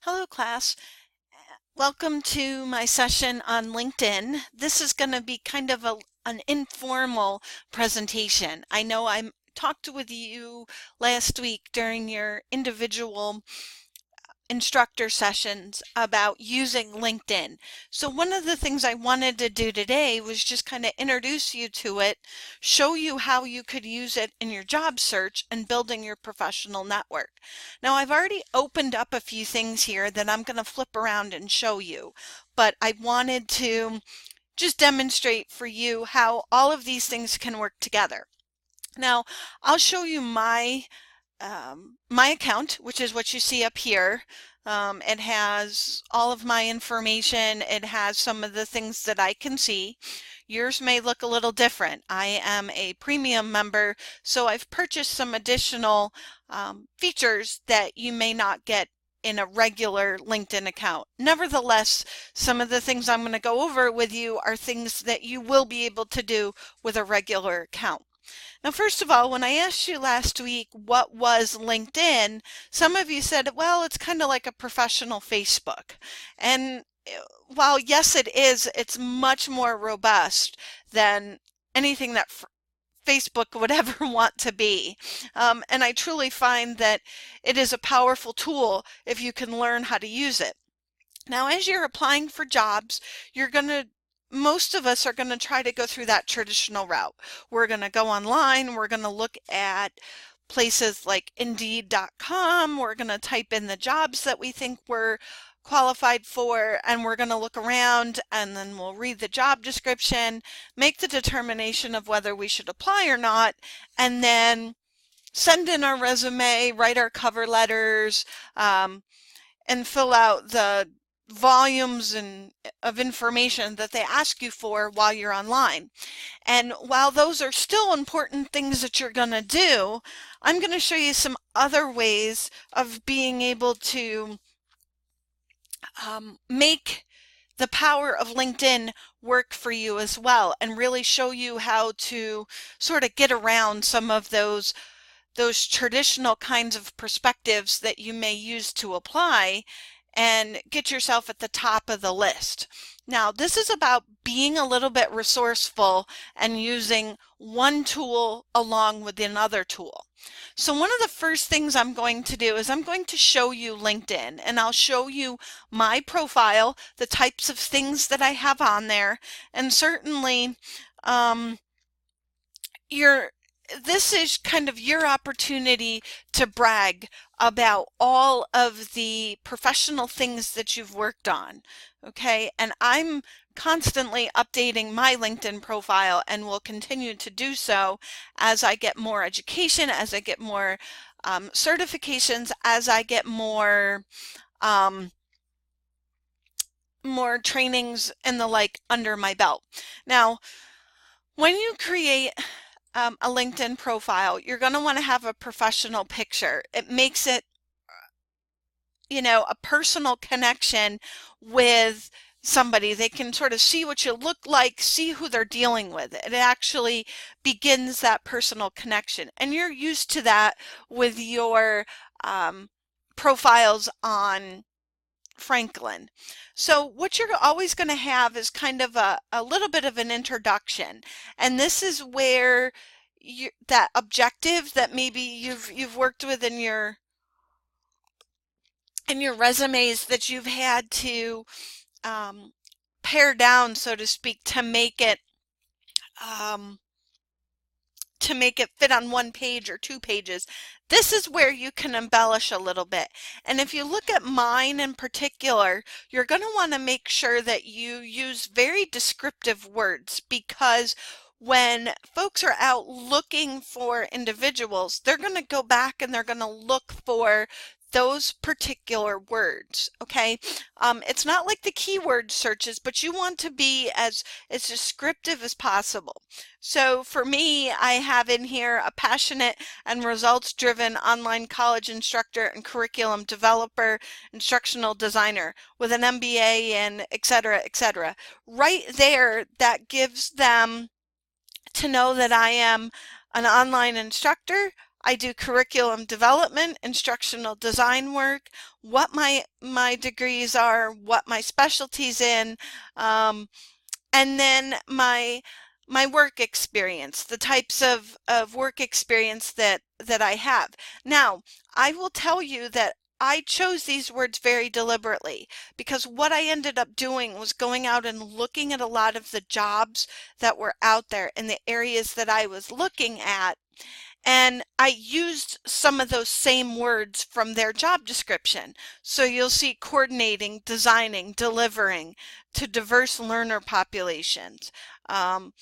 Hello, class. Welcome to my session on LinkedIn. This is going to be kind of an informal presentation. I know I talked with you last week during your individual instructor sessions about using LinkedIn. So one of the things I wanted to do today was just kind of introduce you to it, show you how you could use it in your job search and building your professional network. Now I've already opened up a few things here that I'm going to flip around and show you, but I wanted to just demonstrate for you how all of these things can work together. Now I'll show you my account, which is what you see up here. It has all of my information. It has some of the things that I can see. Yours may look a little different. I am a premium member, so I've purchased some additional features that you may not get in a regular LinkedIn account. Nevertheless, some of the things I'm going to go over with you are things that you will be able to do with a regular account. Now, first of all, when I asked you last week what was LinkedIn, some of you said, well, it's kind of like a professional Facebook. And while yes, it is, it's much more robust than anything that Facebook would ever want to be. And I truly find that it is a powerful tool if you can learn how to use it. Now, as you're applying for jobs, most of us are going to try to go through that traditional route. We're going to go online, we're going to look at places like Indeed.com, we're going to type in the jobs that we think we're qualified for, and we're going to look around, and then we'll read the job description, make the determination of whether we should apply or not, and then send in our resume, write our cover letters, and fill out the volumes of information that they ask you for while you're online. And while those are still important things that you're going to do, I'm going to show you some other ways of being able to make the power of LinkedIn work for you as well, and really show you how to sort of get around some of those traditional kinds of perspectives that you may use to apply and get yourself at the top of the list. Now, this is about being a little bit resourceful and using one tool along with another tool. So one of the first things I'm going to do is I'm going to show you LinkedIn, and I'll show you my profile, the types of things that I have on there, and certainly this is kind of your opportunity to brag about all of the professional things that you've worked on, okay? And I'm constantly updating my LinkedIn profile and will continue to do so as I get more education, as I get more certifications, as I get more trainings and the like under my belt. Now, when you create a LinkedIn profile, you're going to want to have a professional picture. It makes it, a personal connection with somebody. They can sort of see what you look like, see who they're dealing with. It actually begins that personal connection. And you're used to that with your profiles on Franklin. So what you're always going to have is kind of a little bit of an introduction, and this is where that objective that maybe you've worked with in your resumes that you've had to pare down, so to speak, to make it fit on one page or two pages. This is where you can embellish a little bit. And if you look at mine in particular, you're going to want to make sure that you use very descriptive words, because when folks are out looking for individuals, they're going to go back and they're going to look for those particular words, okay? It's not like the keyword searches, but you want to be as descriptive as possible. So for me, I have in here a passionate and results-driven online college instructor and curriculum developer, instructional designer with an MBA and et cetera, et cetera. Right there, that gives them to know that I am an online instructor, I do curriculum development, instructional design work, what my degrees are, what my specialties in, and then my work experience, the types of work experience that I have. Now, I will tell you that I chose these words very deliberately because what I ended up doing was going out and looking at a lot of the jobs that were out there in the areas that I was looking at, and I used some of those same words from their job description. So you'll see coordinating, designing, delivering to diverse learner populations, um,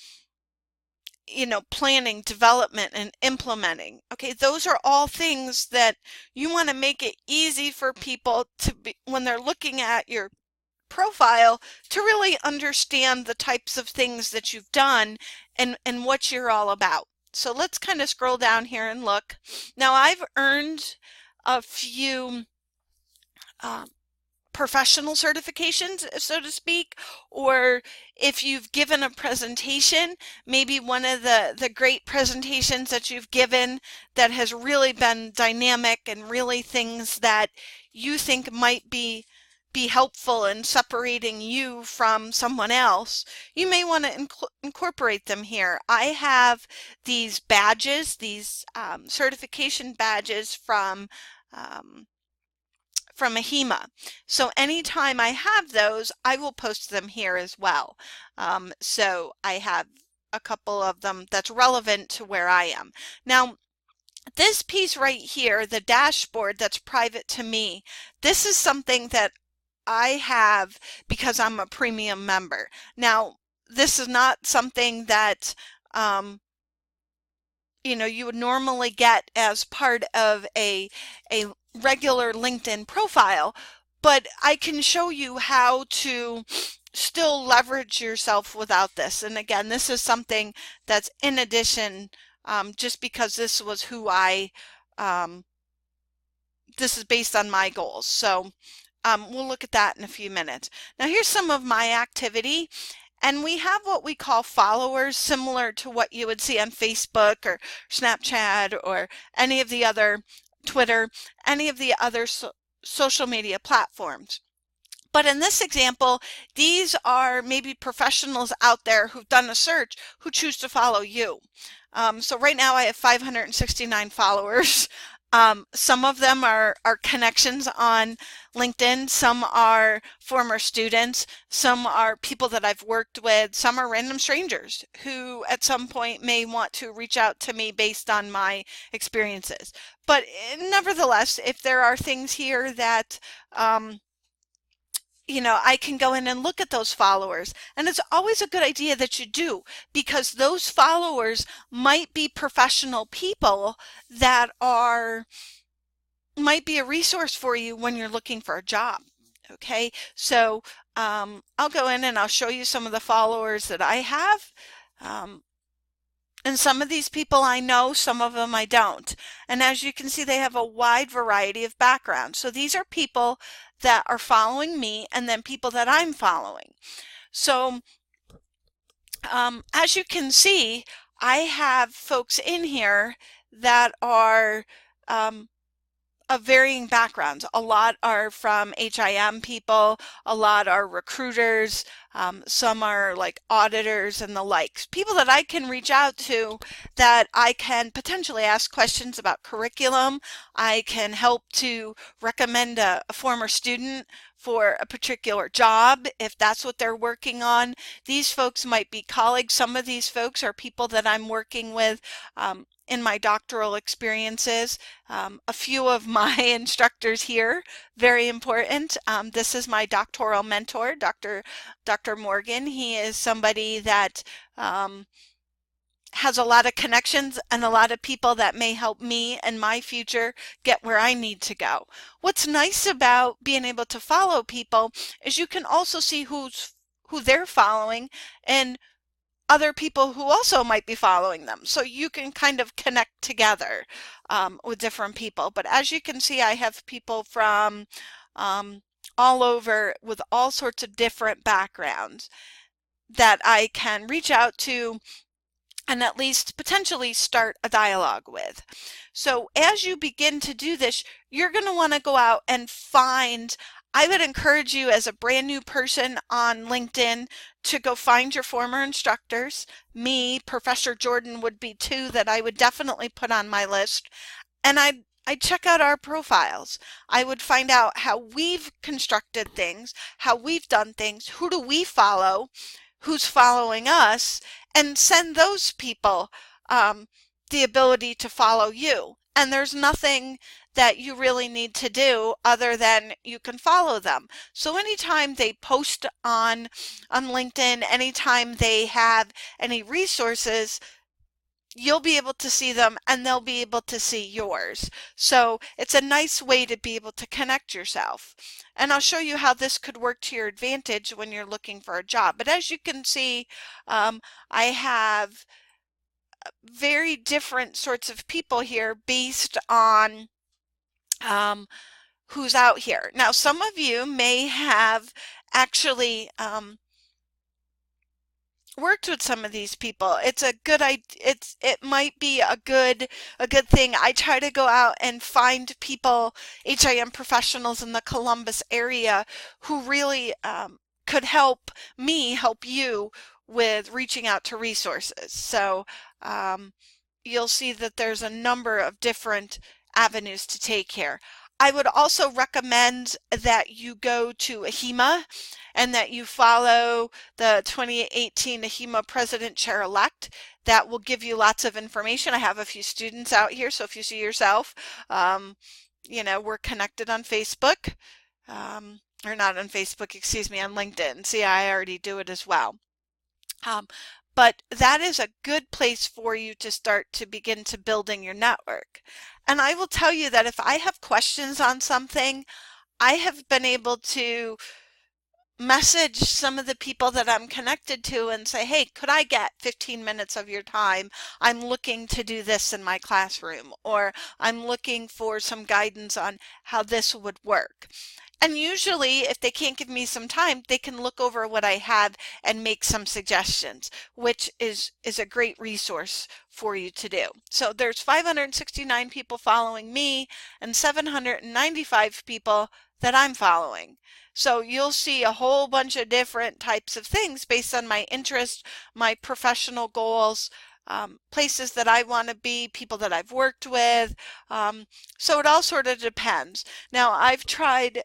planning, development, and implementing. Okay, those are all things that you want to make it easy for people to be, when they're looking at your profile, to really understand the types of things that you've done and what you're all about. So let's kind of scroll down here and look. Now I've earned a few professional certifications, so to speak, or if you've given a presentation, maybe one of the great presentations that you've given that has really been dynamic and really things that you think might be helpful in separating you from someone else, you may want to incorporate them here. I have these badges, these certification badges from AHIMA. So anytime I have those, I will post them here as well. So I have a couple of them that's relevant to where I am. Now, this piece right here, the dashboard that's private to me, this is something that I have because I'm a premium member. Now, this is not something that you would normally get as part of a regular LinkedIn profile, but I can show you how to still leverage yourself without this. And again, this is something that's in addition, just because this was who this is based on my goals. So we'll look at that in a few minutes. Now here's some of my activity. And we have what we call followers, similar to what you would see on Facebook or Snapchat or any of the other, Twitter, any of the other social media platforms. But in this example, these are maybe professionals out there who've done a search who choose to follow you. So right now I have 569 followers. Some of them are connections on LinkedIn, some are former students, some are people that I've worked with, some are random strangers who at some point may want to reach out to me based on my experiences. But nevertheless, if there are things here that I can go in and look at those followers. And it's always a good idea that you do, because those followers might be professional people that might be a resource for you when you're looking for a job. Okay, so I'll go in and I'll show you some of the followers that I have. And some of these people I know, some of them I don't. And as you can see, they have a wide variety of backgrounds. So these are people that are following me and then people that I'm following. So as you can see, I have folks in here that are of varying backgrounds. A lot are from HIM people, a lot are recruiters, some are like auditors and the likes. People that I can reach out to that I can potentially ask questions about curriculum. I can help to recommend a former student for a particular job if that's what they're working on. These folks might be colleagues. Some of these folks are people that I'm working with in my doctoral experiences. A few of my instructors here, very important. This is my doctoral mentor, Dr. Morgan. He is somebody that has a lot of connections and a lot of people that may help me and my future get where I need to go. What's nice about being able to follow people is you can also see who they're following and other people who also might be following them. So you can kind of connect together with different people. But as you can see, I have people from all over with all sorts of different backgrounds that I can reach out to and at least potentially start a dialogue with. So as you begin to do this, you're going to want to go out and find, I would encourage you as a brand new person on LinkedIn to go find your former instructors. Me, Professor Jordan would be two that I would definitely put on my list. And I'd check out our profiles. I would find out how we've constructed things, how we've done things, who do we follow, who's following us, and send those people the ability to follow you. And there's nothing that you really need to do other than you can follow them. So anytime they post on LinkedIn, anytime they have any resources, you'll be able to see them and they'll be able to see yours. So it's a nice way to be able to connect yourself. And I'll show you how this could work to your advantage when you're looking for a job. But as you can see, I have very different sorts of people here based on who's out here. Now, some of you may have actually worked with some of these people. It's a good it might be a good thing. I try to go out and find people, HIM professionals in the Columbus area who really could help me help you with reaching out to resources. So you'll see that there's a number of different avenues to take here. I would also recommend that you go to AHIMA and that you follow the 2018 AHIMA President Chair-elect. That will give you lots of information. I have a few students out here, so if you see yourself, you know, we're connected on Facebook, or not on Facebook, excuse me, on LinkedIn. See, I already do it as well. But that is a good place for you to start to begin to building your network. And I will tell you that if I have questions on something, I have been able to message some of the people that I'm connected to and say, hey, could I get 15 minutes of your time? I'm looking to do this in my classroom, or I'm looking for some guidance on how this would work. And usually, if they can't give me some time, they can look over what I have and make some suggestions, which is a great resource for you to do. So there's 569 people following me and 795 people that I'm following. So you'll see a whole bunch of different types of things based on my interest, my professional goals, places that I want to be, people that I've worked with. So it all sort of depends. Now, I've tried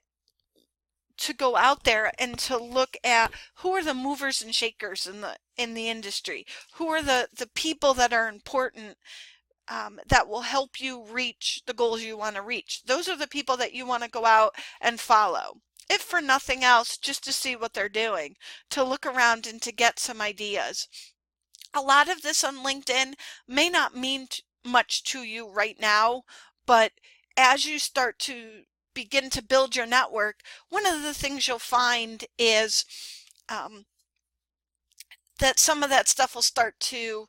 to go out there and to look at who are the movers and shakers in the industry, who are the people that are important, that will help you reach the goals you want to reach. Those are the people that you want to go out and follow, if for nothing else, just to see what they're doing, to look around and to get some ideas. A lot of this on LinkedIn may not mean much to you right now, but as you start to begin to build your network, one of the things you'll find is that some of that stuff will start to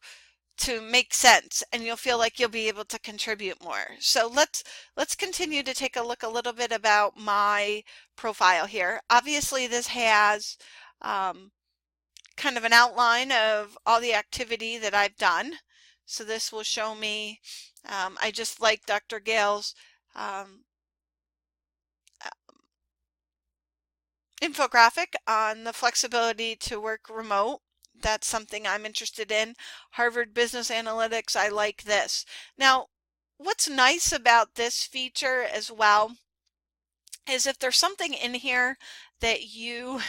make sense, and you'll feel like you'll be able to contribute more. So let's continue to take a look a little bit about my profile here. Obviously, this has kind of an outline of all the activity that I've done. So this will show me, I just like Dr. Gale's infographic on the flexibility to work remote. That's something I'm interested in. Harvard Business Analytics, I like this. Now, what's nice about this feature as well is if there's something in here that you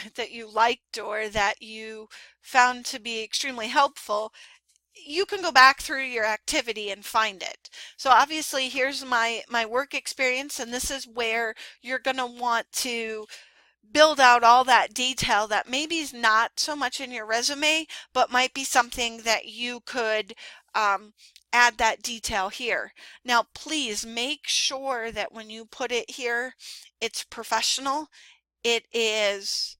liked or that you found to be extremely helpful, you can go back through your activity and find it. So obviously here's my work experience, and this is where you're going to want to build out all that detail that maybe is not so much in your resume, but might be something that you could add that detail here. Now, please make sure that when you put it here, it's professional. It is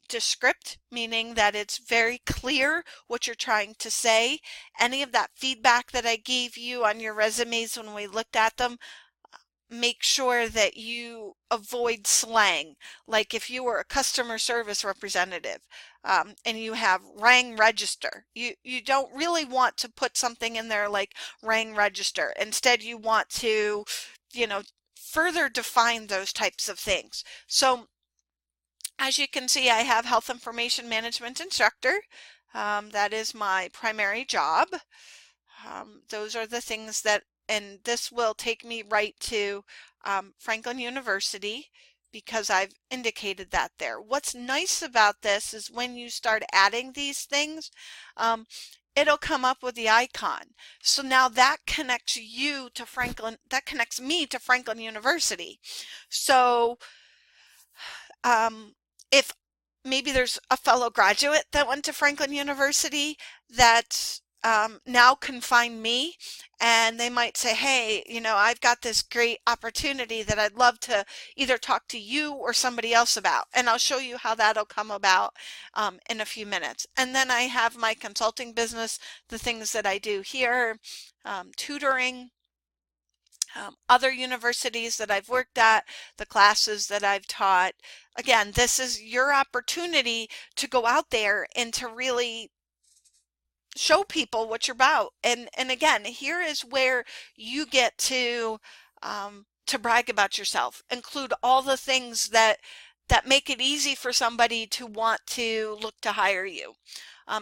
descript, meaning that it's very clear what you're trying to say. Any of that feedback that I gave you on your resumes when we looked at them, make sure that you avoid slang. Like if you were a customer service representative, and you have rang register, you don't really want to put something in there like rang register. Instead, you want to, you know, further define those types of things. So as you can see, I have health information management instructor. That is my primary job. Those are the things that, and this will take me right to Franklin University because I've indicated that there. What's nice about this is when you start adding these things, it'll come up with the icon. So now that connects you to Franklin, that connects me to Franklin University. So if maybe there's a fellow graduate that went to Franklin University that now can find me, and they might say, hey, you know, I've got this great opportunity that I'd love to either talk to you or somebody else about. And I'll show you how that'll come about in a few minutes. And then I have my consulting business, the things that I do here, tutoring, other universities that I've worked at, the classes that I've taught. Again, this is your opportunity to go out there and to really show people what you're about. And again, here is where you get to brag about yourself. Include all the things that make it easy for somebody to want to look to hire you.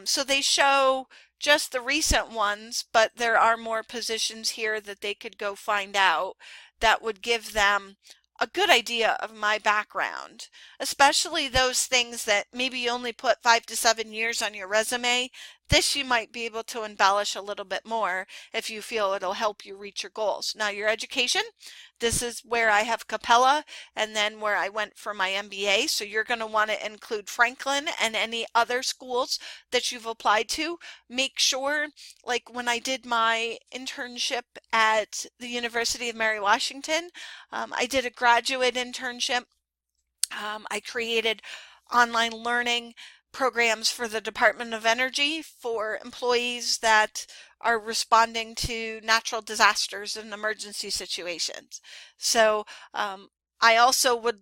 So they show just the recent ones, but there are more positions here that they could go find out that would give them a good idea of my background, especially those things that maybe you only put 5 to 7 years on your resume. This you might be able to embellish a little bit more if you feel it'll help you reach your goals. Now, your education, this is where I have Capella and then where I went for my MBA. So you're going to want to include Franklin and any other schools that you've applied to. Make sure, like when I did my internship at the University of Mary Washington, I did a graduate internship. I created online learning programs for the Department of Energy for employees that are responding to natural disasters and emergency situations. So I also would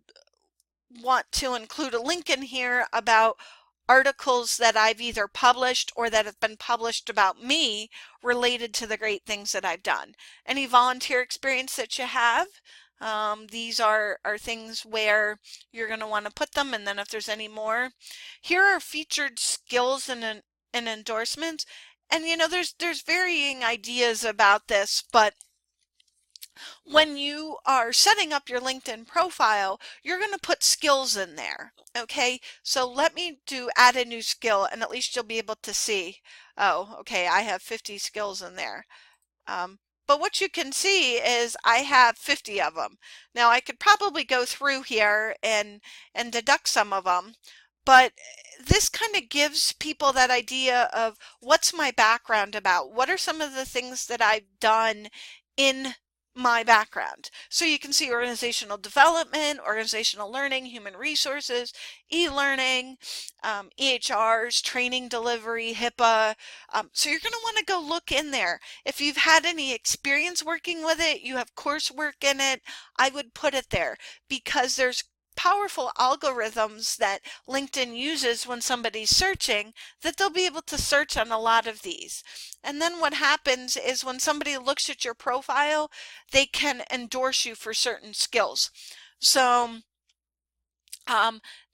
want to include a link in here about articles that I've either published or that have been published about me related to the great things that I've done. Any volunteer experience that you have, these are things where you're going to want to put them. And then if there's any more, here are featured skills and endorsements. And you know, there's varying ideas about this, but when you are setting up your LinkedIn profile, you're going to put skills in there. Okay, so let me add a new skill, and at least you'll be able to see, oh, okay, I have 50 skills in there. But what you can see is I have 50 of them. Now I could probably go through here and deduct some of them, but this kind of gives people that idea of what's my background about. What are some of the things that I've done in my background? So you can see organizational development, organizational learning, human resources, e-learning, EHRs, training delivery, HIPAA. So you're going to want to go look in there. If you've had any experience working with it, you have coursework in it, I would put it there because there's powerful algorithms that LinkedIn uses when somebody's searching that they'll be able to search on a lot of these. And then what happens is when somebody looks at your profile, they can endorse you for certain skills. So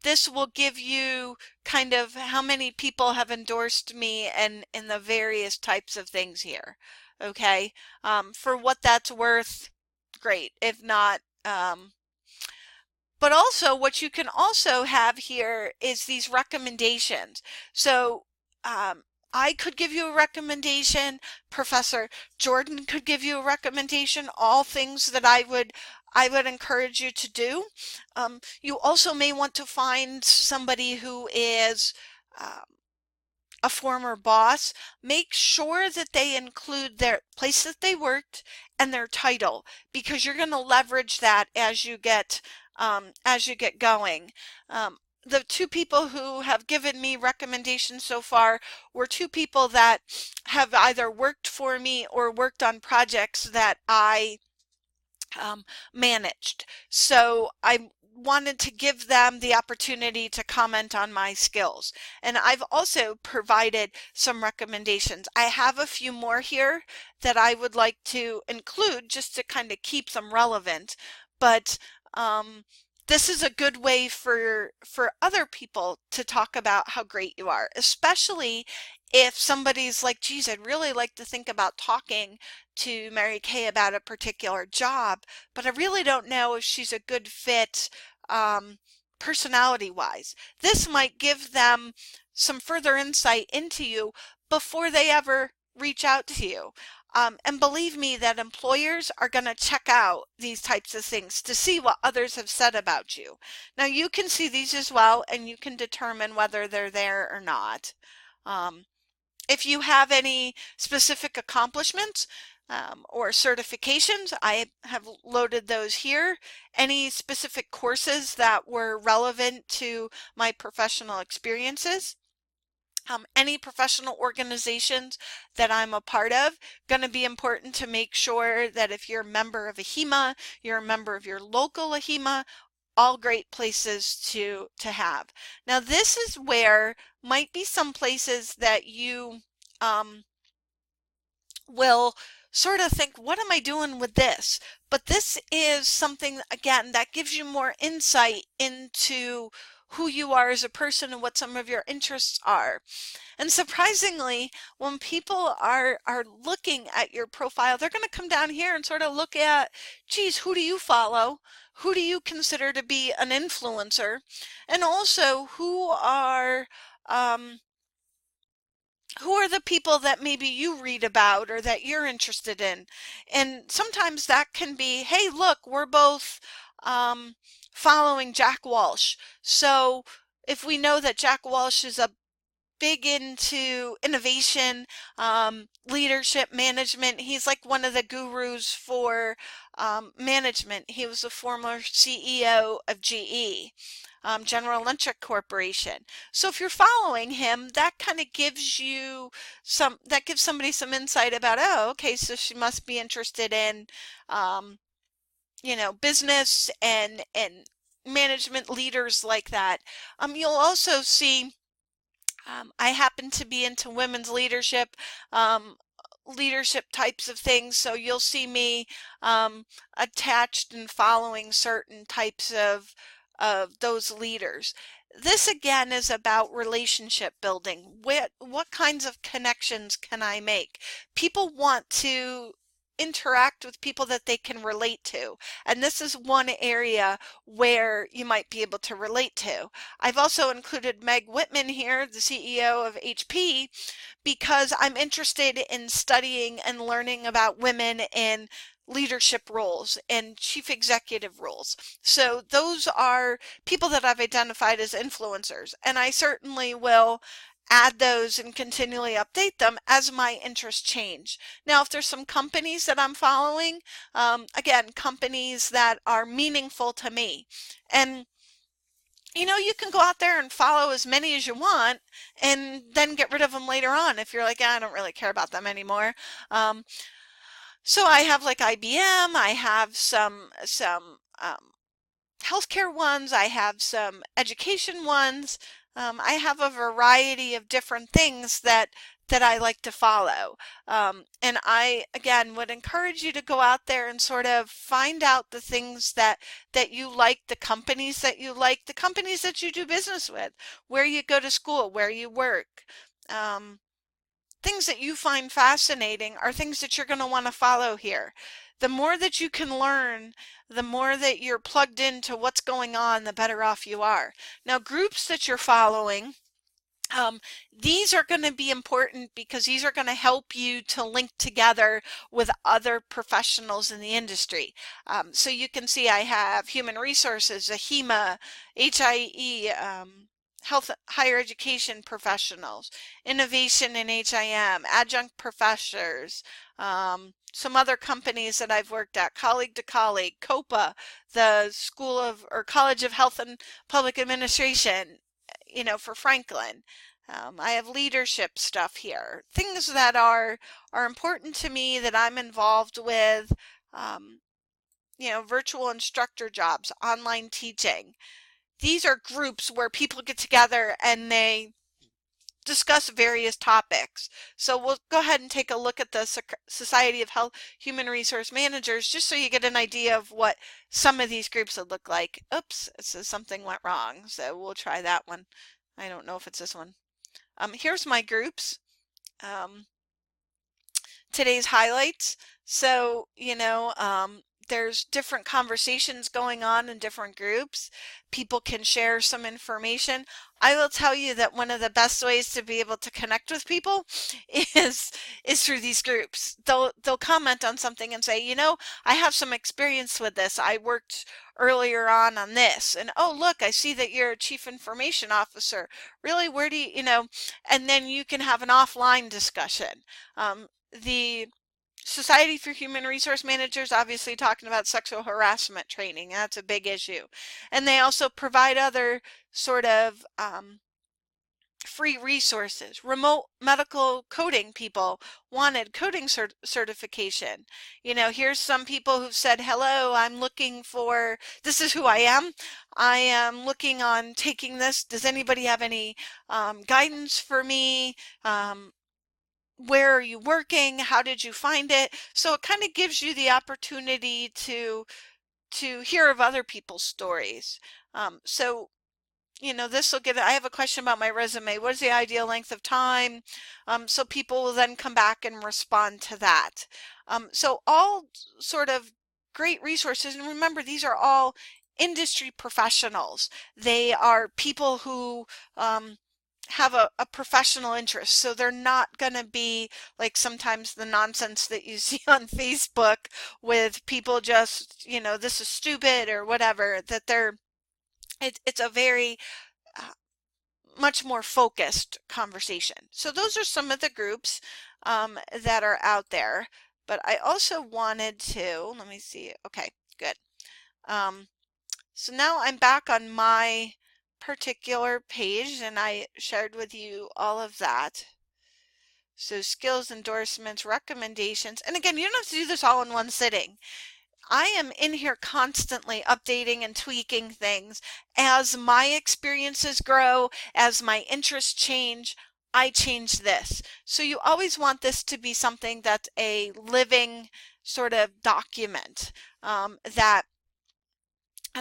this will give you kind of how many people have endorsed me and in the various types of things here. Okay, for what that's worth, great. If not, but also what you can also have here is these recommendations. So I could give you a recommendation, Professor Jordan could give you a recommendation, all things that I would encourage you to do. You also may want to find somebody who is a former boss. Make sure that they include their place that they worked and their title, because you're going to leverage that as you get going. The two people who have given me recommendations so far were two people that have either worked for me or worked on projects that I managed. So I wanted to give them the opportunity to comment on my skills. And I've also provided some recommendations. I have a few more here that I would like to include just to kind of keep them relevant. But this is a good way for other people to talk about how great you are, especially if somebody's like, geez, I'd really like to think about talking to Mary Kay about a particular job, but I really don't know if she's a good fit personality wise. This might give them some further insight into you before they ever reach out to you. And believe me that employers are going to check out these types of things to see what others have said about you. Now you can see these as well, and you can determine whether they're there or not. Um, if you have any specific accomplishments or certifications, I have loaded those here. Any specific courses that were relevant to my professional experiences. Any professional organizations that I'm a part of, going to be important to make sure that if you're a member of a HEMA, you're a member of your local HEMA, all great places to have. Now this is where might be some places that you will sort of think, what am I doing with this? But this is something, again, that gives you more insight into who you are as a person and what some of your interests are. And surprisingly, when people are looking at your profile, they're going to come down here and sort of look at, geez, who do you follow? Who do you consider to be an influencer? And also, who are the people that maybe you read about or that you're interested in? And sometimes that can be, hey, look, we're both following Jack Walsh. So if we know that Jack Walsh is a big into innovation, leadership, management. He's like one of the gurus for management. He was a former CEO of GE, General Electric Corporation. So if you're following him, that kind of gives you that gives somebody some insight about, oh, okay, so she must be interested in, um, business and management leaders like that. You'll also see I happen to be into women's leadership, um, leadership types of things, so you'll see me attached and following certain types of those leaders. This again is about relationship building. What kinds of connections can I make? People want to interact with people that they can relate to, and this is one area where you might be able to relate to. I've also included Meg Whitman here, the CEO of HP, because I'm interested in studying and learning about women in leadership roles and chief executive roles. So those are people that I've identified as influencers, and I certainly will add those and continually update them as my interests change. Now, if there's some companies that I'm following, again, companies that are meaningful to me, and you can go out there and follow as many as you want and then get rid of them later on if you're like, I don't really care about them anymore. Um, so I have like IBM, I have some healthcare ones, I have some education ones. I have a variety of different things that I like to follow. And I, again, would encourage you to go out there and sort of find out the things that you like, the companies that you like, the companies that you do business with, where you go to school, where you work. Things that you find fascinating are things that you're going to want to follow here. The more that you can learn, the more that you're plugged into what's going on, the better off you are. Now, groups that you're following, these are going to be important because these are going to help you to link together with other professionals in the industry. So you can see I have human resources, AHIMA, HIE, health higher education professionals, innovation in HIM, adjunct professors, some other companies that I've worked at, colleague to colleague, COPA, the School of or College of Health and Public Administration, for Franklin. I have leadership stuff here, things that are important to me that I'm involved with. Um, virtual instructor jobs, online teaching. These are groups where people get together and they discuss various topics. So we'll go ahead and take a look at the Society of Health Human Resource Managers just so you get an idea of what some of these groups would look like. Oops, it says something went wrong, so we'll try that one. I don't know if it's this one. Here's my groups. Today's highlights. So, there's different conversations going on in different groups. People can share some information. I will tell you that one of the best ways to be able to connect with people is through these groups. They'll comment on something and say, I have some experience with this. I worked earlier on this, and oh look, I see that you're a chief information officer. Really, where do and then you can have an offline discussion. The Society for Human Resource Managers obviously talking about sexual harassment training. That's a big issue. And they also provide other sort of free resources. Remote medical coding people wanted coding certification. Here's some people who've said, hello, I'm looking for, this is who I am. I am looking on taking this. Does anybody have any guidance for me? Where are you working? How did you find it? So it kind of gives you the opportunity to hear of other people's stories. So this will I have a question about my resume. What is the ideal length of time? So people will then come back and respond to that. So all sort of great resources. And remember, these are all industry professionals. They are people who have a professional interest, so they're not going to be like sometimes the nonsense that you see on Facebook with people just, this is stupid or whatever, that it's a very much more focused conversation. So those are some of the groups that are out there, but I also wanted to, let me see, okay, good. So now I'm back on my particular page and I shared with you all of that. So skills, endorsements, recommendations, and again, you don't have to do this all in one sitting. I am in here constantly updating and tweaking things as my experiences grow, as my interests change. I change this. So you always want this to be something that's a living sort of document and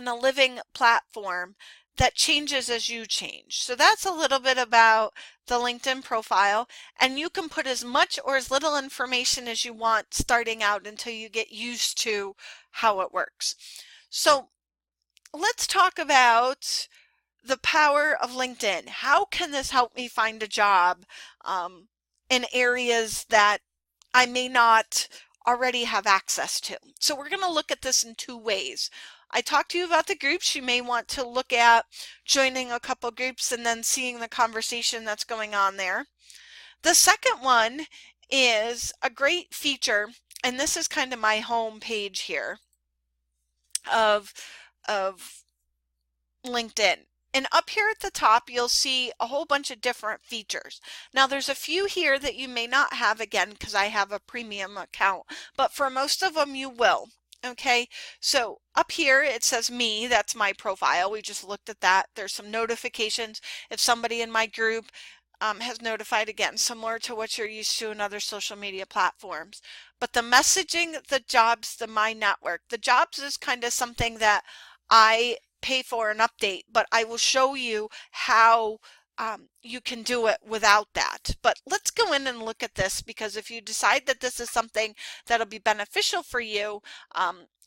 a living platform that changes as you change. So that's a little bit about the LinkedIn profile, and you can put as much or as little information as you want starting out until you get used to how it works. So let's talk about the power of LinkedIn. How can this help me find a job in areas that I may not already have access to? So we're going to look at this in two ways. I talked to you about the groups. You may want to look at joining a couple groups and then seeing the conversation that's going on there. The second one is a great feature, and this is kind of my home page here of LinkedIn. And up here at the top, you'll see a whole bunch of different features. Now, there's a few here that you may not have, again, because I have a premium account, but for most of them, you will. Okay, so up here it says me, that's my profile. We just looked at that. There's some notifications if somebody in my group has notified, again, similar to what you're used to in other social media platforms. But the messaging, the jobs, the my network, the jobs is kind of something that I pay for an update, but I will show you how you can do it without that. But let's go in and look at this, because if you decide that this is something that'll be beneficial for you,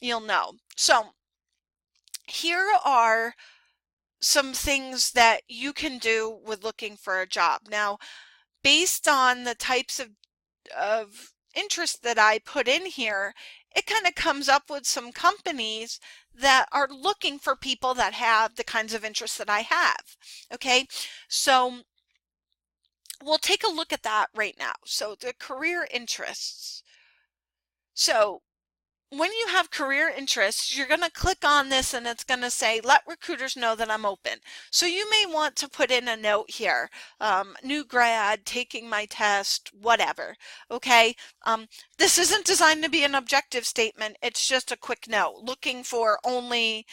you'll know. So here are some things that you can do with looking for a job. Now, based on the types of interest that I put in here, it kind of comes up with some companies that are looking for people that have the kinds of interests that I have. Okay, so we'll take a look at that right now. So the career interests. So when you have career interests, you're going to click on this and it's going to say, let recruiters know that I'm open. So you may want to put in a note here, new grad, taking my test, whatever. Okay. This isn't designed to be an objective statement. It's just a quick note, looking for only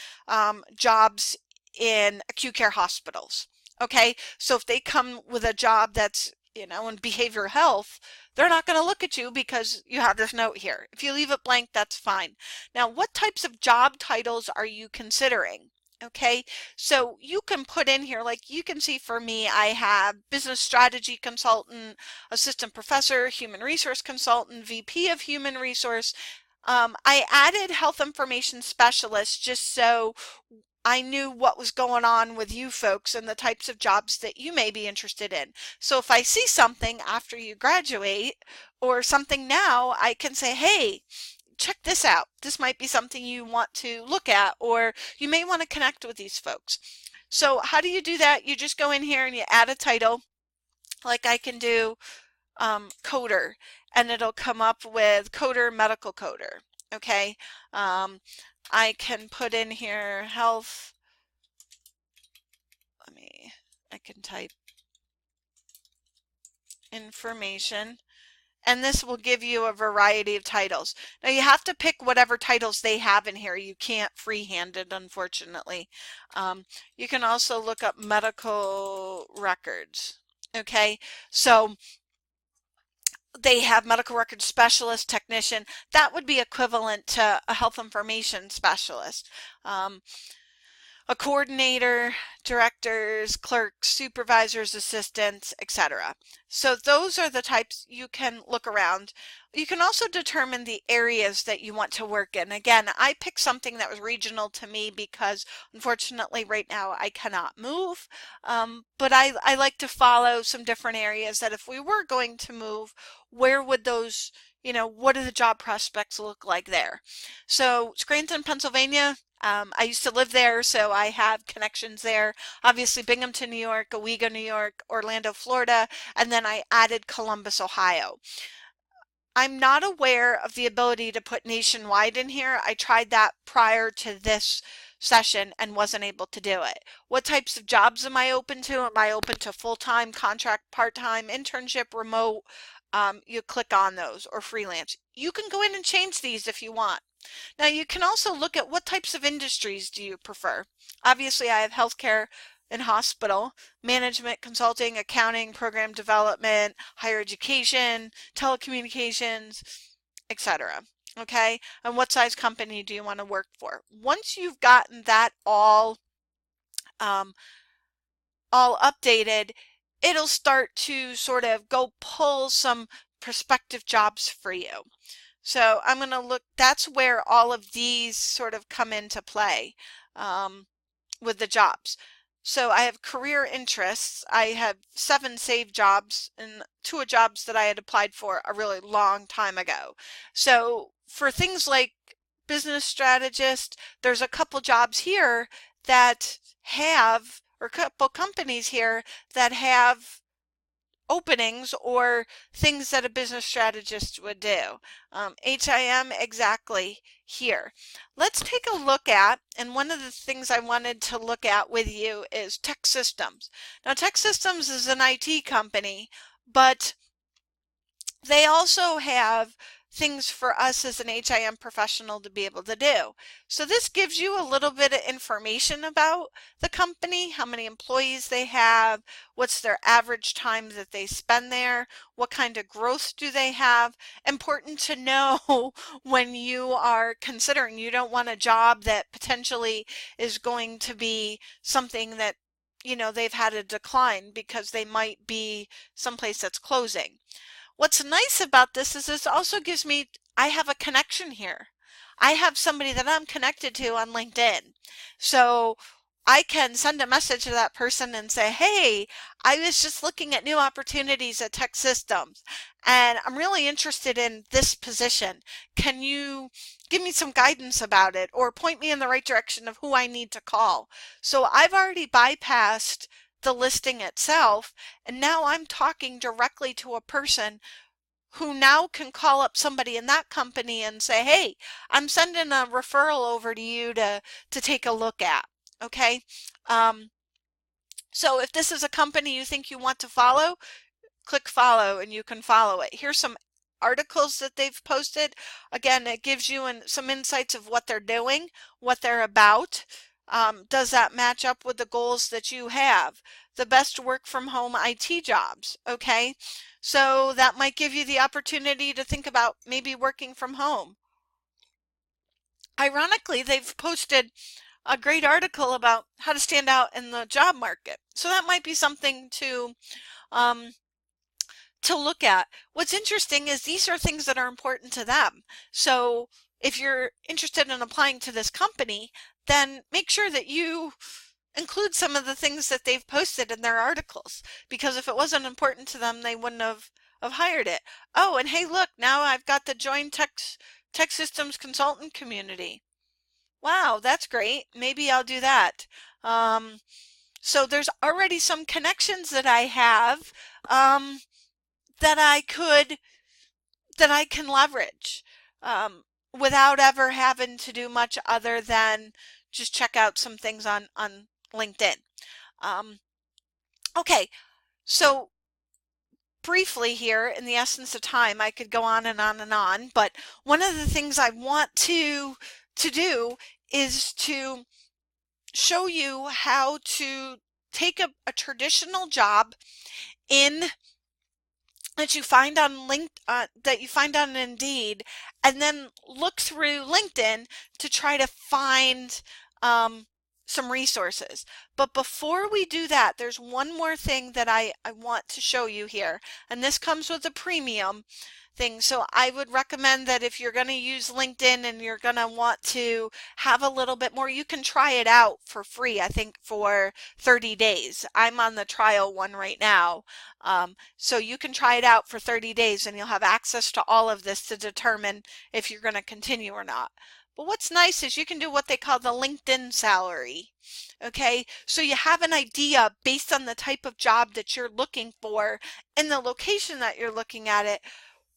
jobs in acute care hospitals. Okay. So if they come with a job that's, in behavioral health, they're not going to look at you because you have this note here. If you leave it blank, that's fine. Now, what types of job titles are you considering? Okay, so you can put in here, like you can see for me, I have business strategy consultant, assistant professor, human resource consultant, VP of human resource. I added health information specialist just so I knew what was going on with you folks and the types of jobs that you may be interested in. So if I see something after you graduate or something now, I can say, hey, check this out. This might be something you want to look at, or you may want to connect with these folks. So how do you do that? You just go in here and you add a title, like I can do coder, and it'll come up with coder, medical coder. Okay. I can put in here health. I can type information, and this will give you a variety of titles. Now you have to pick whatever titles they have in here. You can't freehand it, unfortunately. You can also look up medical records. Okay, so they have medical records specialist, technician. That would be equivalent to a health information specialist. A coordinator, directors, clerks, supervisors, assistants, etc. So those are the types you can look around. You can also determine the areas that you want to work in. Again, I picked something that was regional to me because unfortunately right now I cannot move, but I like to follow some different areas that if we were going to move, where would those, what do the job prospects look like there? So Scranton, Pennsylvania, I used to live there, so I have connections there. Obviously, Binghamton, New York, Owego, New York, Orlando, Florida, and then I added Columbus, Ohio. I'm not aware of the ability to put nationwide in here. I tried that prior to this session and wasn't able to do it. What types of jobs am I open to? Am I open to full-time, contract, part-time, internship, remote? You click on those, or freelance. You can go in and change these if you want. Now you can also look at what types of industries do you prefer. Obviously I have healthcare and hospital, management, consulting, accounting, program development, higher education, telecommunications, etc. Okay, and what size company do you want to work for? Once you've gotten that all updated, it'll start to sort of go pull some prospective jobs for you. So I'm going to look, that's where all of these sort of come into play with the jobs. So I have career interests. I have 7 saved jobs and 2 jobs that I had applied for a really long time ago. So for things like business strategist, there's a couple jobs here that have, or a couple companies here that have openings or things that a business strategist would do. HIM exactly here. Let's take a look at, and one of the things I wanted to look at with you is Tech Systems. Now Tech Systems is an IT company, but they also have things for us as an HIM professional to be able to do. So this gives you a little bit of information about the company, how many employees they have, what's their average time that they spend there, what kind of growth do they have. Important to know when you are considering, you don't want a job that potentially is going to be something that they've had a decline because they might be someplace that's closing. What's nice about this is this also gives me, I have a connection here. I have somebody that I'm connected to on LinkedIn. So I can send a message to that person and say, hey, I was just looking at new opportunities at Tech Systems and I'm really interested in this position. Can you give me some guidance about it or point me in the right direction of who I need to call? So I've already bypassed the listing itself, and now I'm talking directly to a person who now can call up somebody in that company and say, hey, I'm sending a referral over to you to take a look at. Okay. Um, so if this is a company you think you want to follow, click follow and you can follow it. Here's some articles that they've posted. Again, it gives you some insights of what they're doing, what they're about. Does that match up with the goals that you have? The best work from home IT jobs, okay? So that might give you the opportunity to think about maybe working from home. Ironically, they've posted a great article about how to stand out in the job market. So that might be something um, to look at. What's interesting is these are things that are important to them. So if you're interested in applying to this company, then make sure that you include some of the things that they've posted in their articles, because if it wasn't important to them, they wouldn't have hired it. Oh, and hey, look, now I've got the Join Tech Systems Consultant community. Wow, that's great. Maybe I'll do that. So there's already some connections that I have that I can leverage without ever having to do much other than just check out some things on LinkedIn. Okay, so briefly here, in the essence of time, I could go on and on and on, but one of the things I want to do is to show you how to take a traditional job in that you find on that you find on Indeed, and then look through LinkedIn to try to find some resources. But before we do that, there's one more thing that I want to show you here, and this comes with a premium thing. So I would recommend that if you're going to use LinkedIn and you're going to want to have a little bit more, you can try it out for free, I think for 30 days. I'm on the trial one right now. So you can try it out for 30 days and you'll have access to all of this to determine if you're going to continue or not. But what's nice is you can do what they call the LinkedIn salary. Okay, so you have an idea based on the type of job that you're looking for and the location that you're looking at it.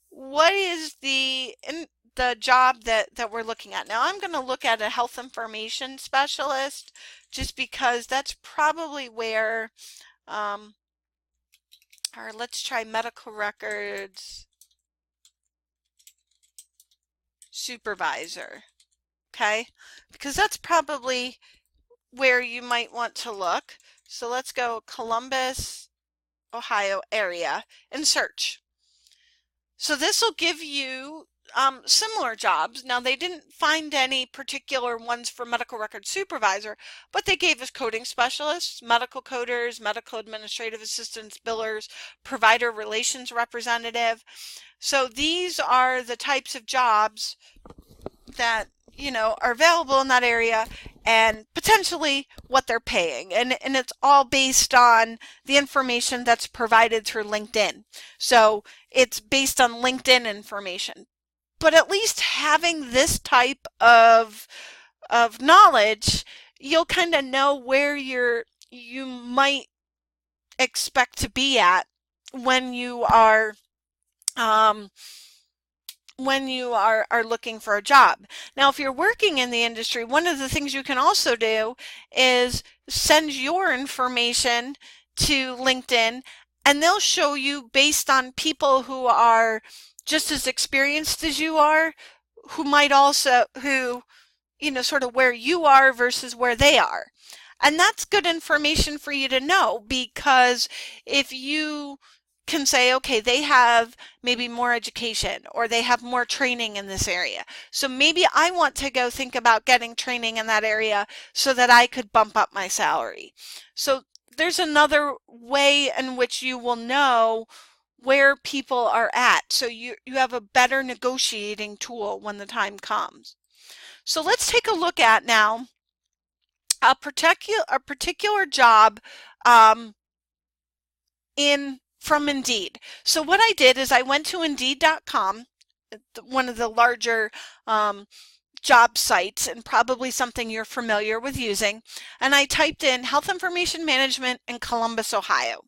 What is the job that we're looking at? Now I'm going to look at a health information specialist just because that's probably where, or let's try medical records supervisor, okay? Because that's probably where you might want to look. So let's go Columbus, Ohio area and search. So this will give you similar jobs. Now they didn't find any particular ones for medical record supervisor, but they gave us coding specialists, medical coders, medical administrative assistants, billers, provider relations representative. So these are the types of jobs that are available in that area and potentially what they're paying, and it's all based on the information that's provided through LinkedIn. So it's based on LinkedIn information, but at least having this type of knowledge, you'll kind of know where you might expect to be at when you are looking for a job. Now, if you're working in the industry, one of the things you can also do is send your information to LinkedIn, and they'll show you based on people who are just as experienced as you are, who might also, sort of where you are versus where they are. And that's good information for you to know, because if you can say, okay, they have maybe more education or they have more training in this area. So maybe I want to go think about getting training in that area so that I could bump up my salary. So there's another way in which you will know where people are at. So you have a better negotiating tool when the time comes. So let's take a look at now a particular job from Indeed. So what I did is I went to Indeed.com, one of the larger job sites and probably something you're familiar with using. And I typed in health information management in Columbus, Ohio.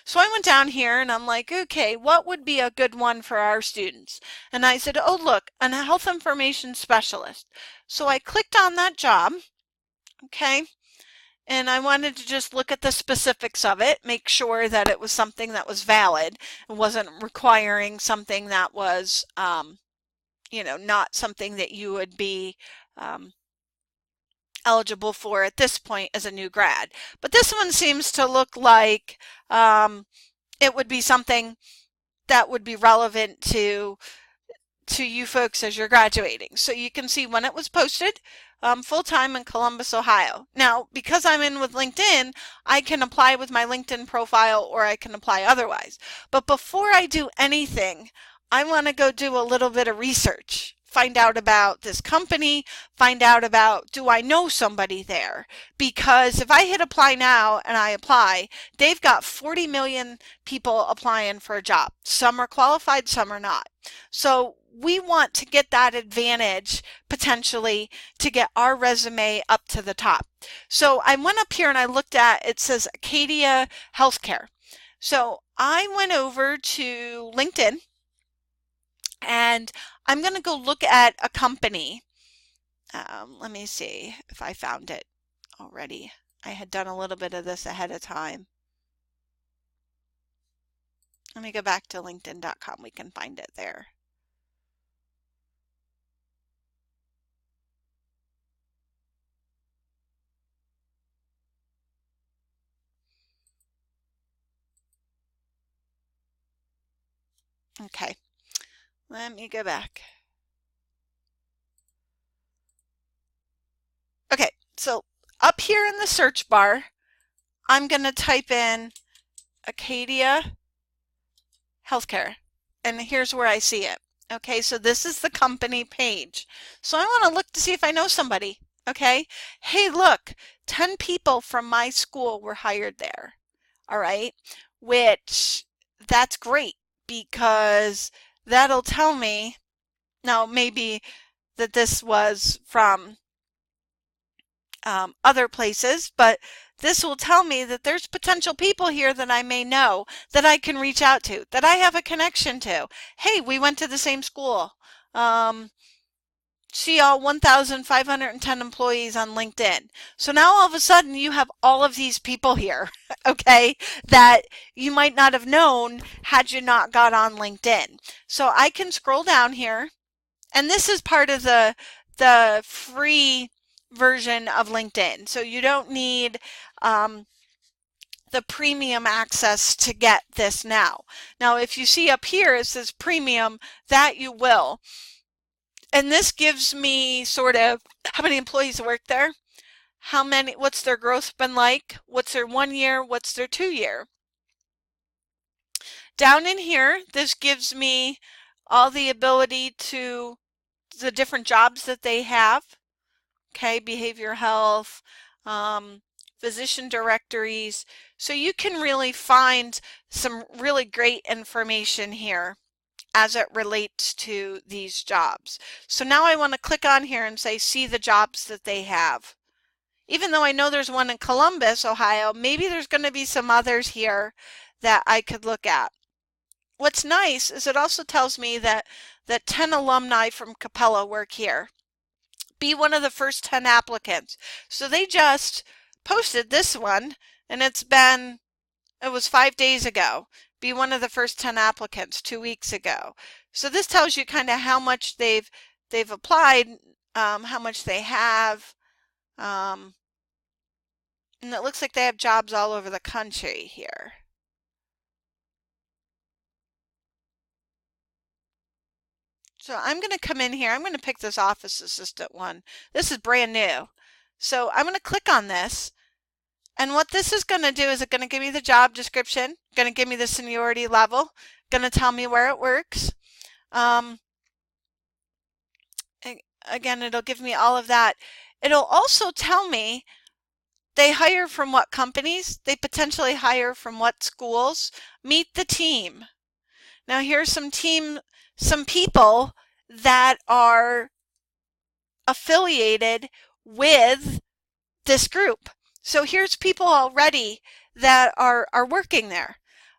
So I went down here and I'm like, okay, what would be a good one for our students? And I said, oh, look, a health information specialist. So I clicked on that job, okay? And I wanted to just look at the specifics of it, make sure that it was something that was valid and wasn't requiring something that was, not something that you would be um, eligible for at this point as a new grad. But this one seems to look like it would be something that would be relevant to you folks as you're graduating. So you can see when it was posted, full-time in Columbus, Ohio. Now, because I'm in with LinkedIn, I can apply with my LinkedIn profile or I can apply otherwise. But before I do anything, I want to go do a little bit of research. Find out about this company, find out about, do I know somebody there? Because if I hit apply now and I apply, they've got 40 million people applying for a job. Some are qualified, some are not. So we want to get that advantage potentially to get our resume up to the top. So I went up here and I looked at, it says Acadia Healthcare. So I went over to LinkedIn and I'm going to go look at a company. Let me see if I found it already. I had done a little bit of this ahead of time. Let me go back to linkedin.com. We can find it there. Okay, let me go back. Okay, so up here in the search bar, I'm going to type in Acadia Healthcare, and here's where I see it. Okay, so this is the company page. So I want to look to see if I know somebody. Okay, hey, look, 10 people from my school were hired there. All right, which that's great because that'll tell me, now maybe that this was from other places, but this will tell me that there's potential people here that I may know that I can reach out to, that I have a connection to. Hey, we went to the same school. See all 1,510 employees on LinkedIn. So now all of a sudden you have all of these people here, okay, that you might not have known had you not got on LinkedIn. So I can scroll down here, and this is part of the free version of LinkedIn. So you don't need the premium access to get this now. Now, if you see up here, it says premium, that you will. And this gives me sort of how many employees work there, how many, what's their growth been like, what's their 1 year, what's their 2 year. Down in here, this gives me all the ability to the different jobs that they have. Okay, behavioral health, physician directories. So you can really find some really great information here as it relates to these jobs. So now I want to click on here and say, see the jobs that they have. Even though I know there's one in Columbus, Ohio, maybe there's going to be some others here that I could look at. What's nice is it also tells me that 10 alumni from Capella work here. Be one of the first 10 applicants. So they just posted this one, and it was 5 days ago. Be one of the first 10 applicants 2 weeks ago. So this tells you kind of how much they've applied, how much they have, and it looks like they have jobs all over the country here. So I'm going to come in here. I'm going to pick this office assistant one. This is brand new. So I'm going to click on this. And what this is going to do is it's going to give me the job description, going to give me the seniority level, going to tell me where it works. Again, it'll give me all of that. It'll also tell me they hire from what companies, they potentially hire from what schools. Meet the team. Now here's some people that are affiliated with this group. So here's people already that are working there.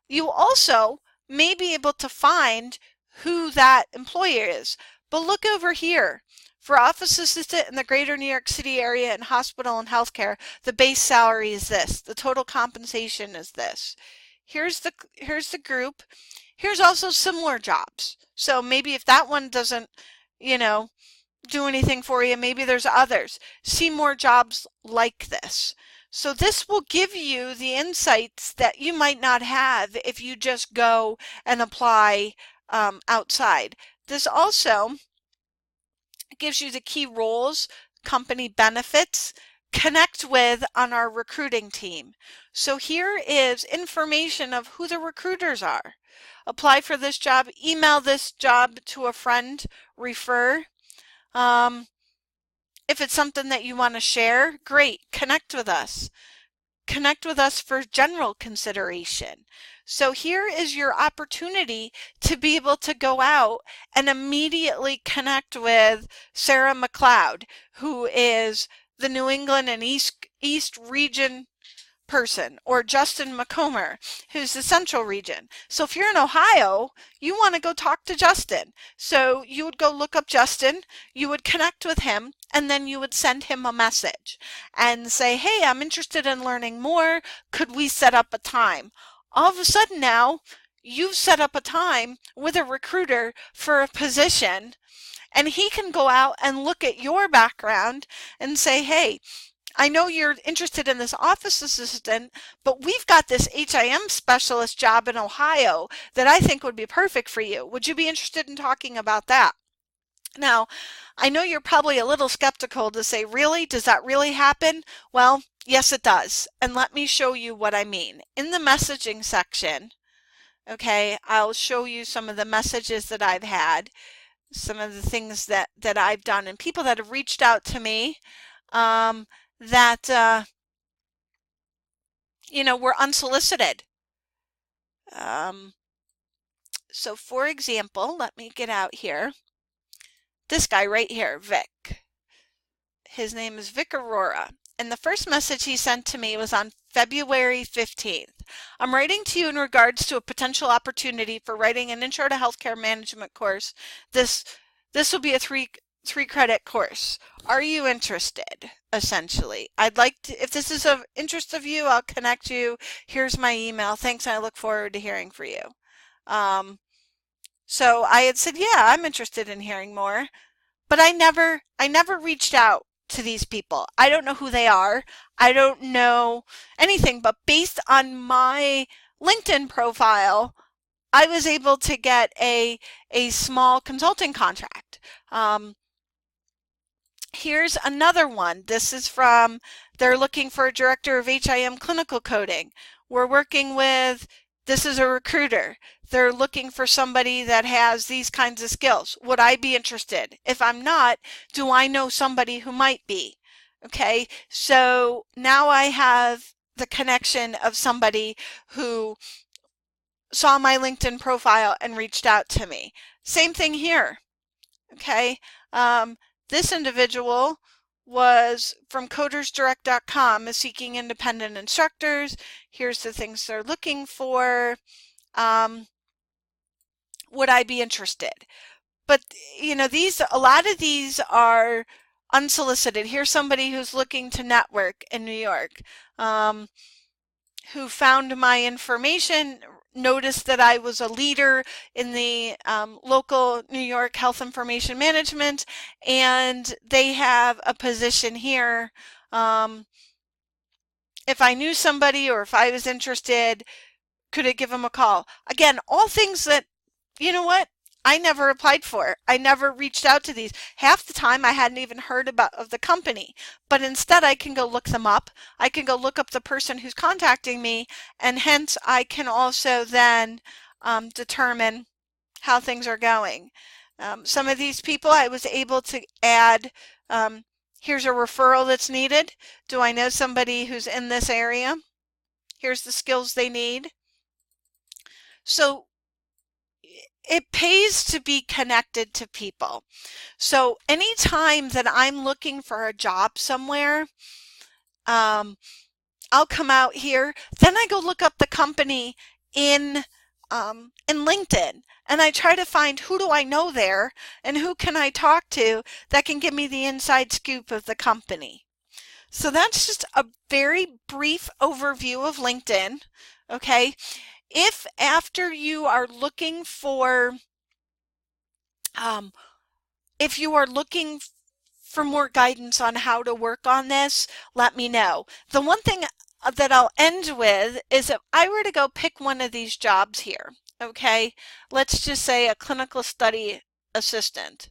You also may be able to find who that employer is. But look over here. For office assistant in the greater New York City area in hospital and healthcare, the base salary is this. The total compensation is this. Here's the group. Here's also similar jobs. So maybe if that one doesn't, do anything for you, maybe there's others. See more jobs like this. So this will give you the insights that you might not have if you just go and apply outside. This also gives you the key roles, company benefits, connect with on our recruiting team. So here is information of who the recruiters are. Apply for this job, email this job to a friend, refer. If it's something that you want to share, great, connect with us. Connect with us for general consideration. So here is your opportunity to be able to go out and immediately connect with Sarah McLeod, who is the New England and East region person, or Justin McComber, who's the Central region. So if you're in Ohio, you want to go talk to Justin. So you would go look up Justin, you would connect with him, and then you would send him a message and say, hey, I'm interested in learning more. Could we set up a time? All of a sudden now, you've set up a time with a recruiter for a position, and he can go out and look at your background and say, hey, I know you're interested in this office assistant, but we've got this HIM specialist job in Ohio that I think would be perfect for you. Would you be interested in talking about that? Now, I know you're probably a little skeptical to say, really? Does that really happen? Well, yes, it does. And let me show you what I mean. In the messaging section, okay, I'll show you some of the messages that I've had, some of the things that I've done, and people that have reached out to me that were unsolicited. So for example, let me get out here. This guy right here, Vic. His name is Vic Aurora. And the first message he sent to me was on February 15th. I'm writing to you in regards to a potential opportunity for writing an Intro to Healthcare Management course. This will be a three credit course. Are you interested? Essentially, I'd like to, if this is of interest of you, I'll connect you. Here's my email. Thanks. I look forward to hearing from you. So I had said, yeah, I'm interested in hearing more, but I never reached out to these people. I don't know who they are. I don't know anything, but based on my LinkedIn profile, I was able to get a small consulting contract. Here's another one. This is from, they're looking for a director of HIM clinical coding. We're working with, this is a recruiter. They're looking for somebody that has these kinds of skills. Would I be interested? If I'm not, do I know somebody who might be? Okay, so now I have the connection of somebody who saw my LinkedIn profile and reached out to me. Same thing here. Okay. This individual was from codersdirect.com, is seeking independent instructors. Here's the things they're looking for. Would I be interested? But a lot of these are unsolicited. Here's somebody who's looking to network in New York, who found my information, noticed that I was a leader in the local New York health information management, and they have a position here. If I knew somebody or if I was interested, could I give them a call? Again, all things that, you know what, I never applied for. I never reached out to these. Half the time I hadn't even heard of the company, but instead I can go look them up. I can go look up the person who's contacting me, and hence I can also then determine how things are going. Some of these people I was able to add, here's a referral that's needed. Do I know somebody who's in this area? Here's the skills they need. So it pays to be connected to people. So anytime that I'm looking for a job somewhere, um, I'll come out here, then I go look up the company in LinkedIn, and I try to find who do I know there and who can I talk to that can give me the inside scoop of the company. So that's just a very brief overview of LinkedIn. Okay. If after you are looking for, um, if you are looking for more guidance on how to work on this, let me know. The one thing that I'll end with is if I were to go pick one of these jobs here, okay, let's just say a clinical study assistant.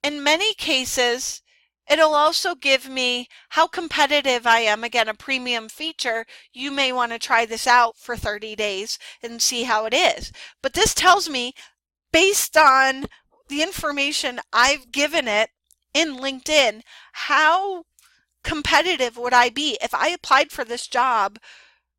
In many cases, it'll also give me how competitive I am. Again, a premium feature. You may want to try this out for 30 days and see how it is. But this tells me, based on the information I've given it in LinkedIn, how competitive would I be if I applied for this job?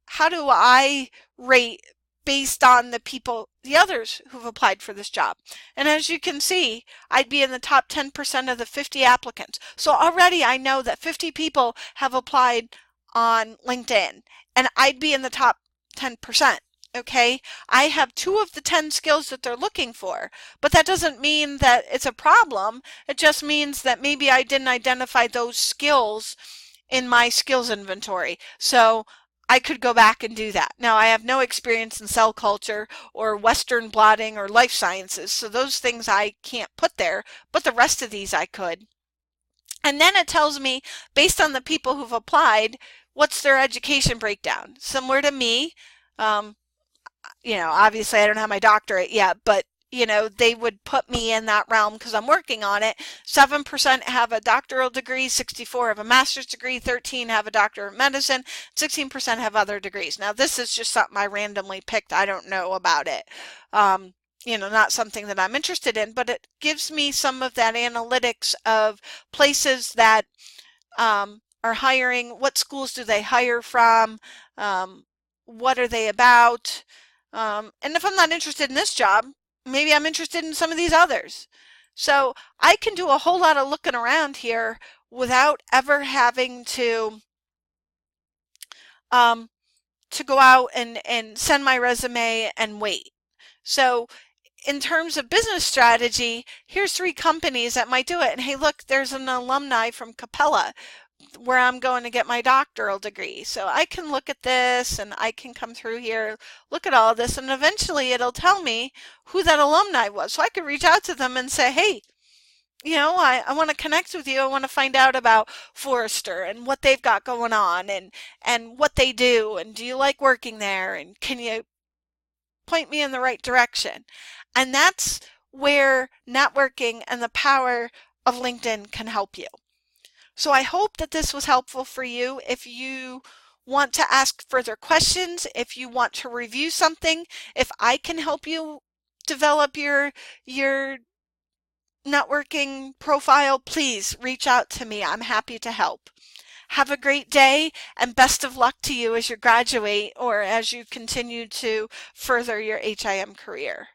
How do I rate based on the others who've applied for this job? And as you can see, I'd be in the top 10% of the 50 applicants. So already I know that 50 people have applied on LinkedIn, and I'd be in the top 10%. Okay, I have 2 of the 10 skills that they're looking for, but that doesn't mean that it's a problem. It just means that maybe I didn't identify those skills in my skills inventory. So I could go back and do that. Now, I have no experience in cell culture or Western blotting or life sciences, so those things I can't put there, but the rest of these I could. And then it tells me, based on the people who've applied, what's their education breakdown. Similar to me, um, obviously I don't have my doctorate yet, but they would put me in that realm because I'm working on it. 7% have a doctoral degree, 64 have a master's degree, 13 have a doctor of medicine, 16% have other degrees. Now, this is just something I randomly picked. I don't know about it. Not something that I'm interested in, but it gives me some of that analytics of places that are hiring. What schools do they hire from? What are they about? And if I'm not interested in this job, maybe I'm interested in some of these others. So I can do a whole lot of looking around here without ever having um, to go out and send my resume and wait. So in terms of business strategy, here's 3 companies that might do it. And hey, look, there's an alumni from Capella where I'm going to get my doctoral degree. So I can look at this and I can come through here, look at all this, and eventually it'll tell me who that alumni was. So I could reach out to them and say, hey, I want to connect with you. I want to find out about Forrester and what they've got going on and what they do. And do you like working there? And can you point me in the right direction? And that's where networking and the power of LinkedIn can help you. So I hope that this was helpful for you. If you want to ask further questions, if you want to review something, if I can help you develop your networking profile, please reach out to me. I'm happy to help. Have a great day and best of luck to you as you graduate or as you continue to further your HIM career.